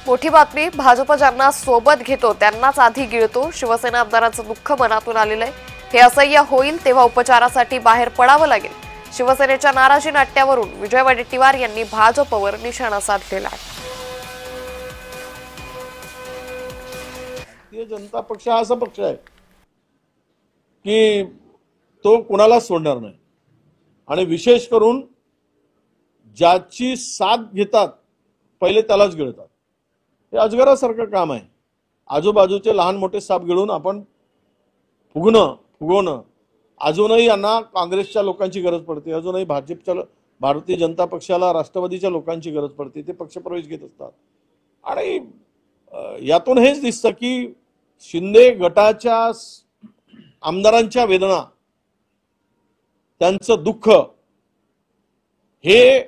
मोठी बातमी, भाजप ज्यांना सोबत घेतो त्यांनाच आधी गिळतो. शिवसेना आमदारांचं दुःख मनातून आलेलं आहे. हे असह्य होईल तेव्हा उपचारासाठी बाहेर पडावं लागेल. शिवसेनेच्या नाराजी नाट्यावरून विजय वडेट्टीवार यांनी भाजपवर निशाणा साधलेला आहे. भारतीय जनता पक्ष हा असा पक्ष आहे की तो कुणाला सोडणार नाही आणि विशेष करून ज्याची साथ घेतात पहिले त्यालाच गिळतात. हे अजगरासारखं काम आहे. आजूबाजूचे लहान मोठे साप गिळून आपण फुगवणं. अजूनही यांना काँग्रेसच्या लोकांची गरज पडते, अजूनही भाजपच्या भारतीय जनता पक्षाला राष्ट्रवादीच्या लोकांची गरज पडते. ते पक्षप्रवेश घेत असतात आणि यातून हेच दिसतं की शिंदे गटाच्या आमदारांच्या वेदना, त्यांचं दुःख हे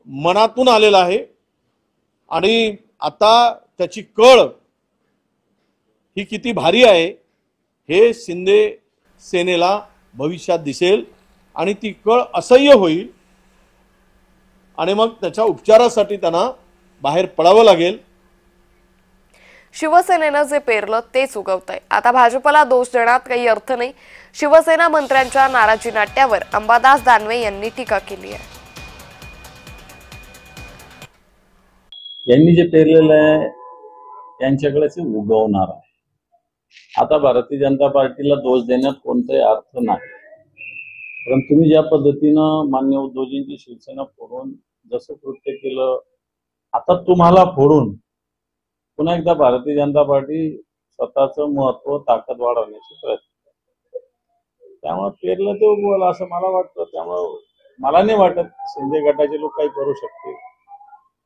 मनातून आलेलं आहे आणि आता त्याची कळ ही किती भारी आहे हे शिंदे सेनेला भविष्यात दिसेल आणि ती कळ असह्य होईल आणि मग त्याच्या उपचारासाठी त्यांना बाहेर पडावं लागेल. शिवसेनेनं जे पेरलं तेच उगवतंय. आता भाजपला दोष देण्यात काही अर्थ नाही. शिवसेना मंत्र्यांच्या नाराजी नाट्यावर अंबादास दानवे यांनी टीका केली आहे. यांनी जे पेरलेलं आहे त्यांच्याकडेच उगवणार आहे. आता भारतीय जनता पार्टीला दोष देण्यात कोणताही अर्थ नाही. कारण तुम्ही ज्या पद्धतीनं मान्य उद्धवजींची शिवसेना फोडून जसं कृत्य केलं, आता तुम्हाला फोडून पुन्हा एकदा भारतीय जनता पार्टी स्वतःचं महत्व ताकद वाढवण्याची प्रयत्न करते. त्यामुळे पेरलं ते उगवलं असं मला वाटतं. त्यामुळे मला नाही वाटत शिंदे गटाचे लोक काही करू शकतील.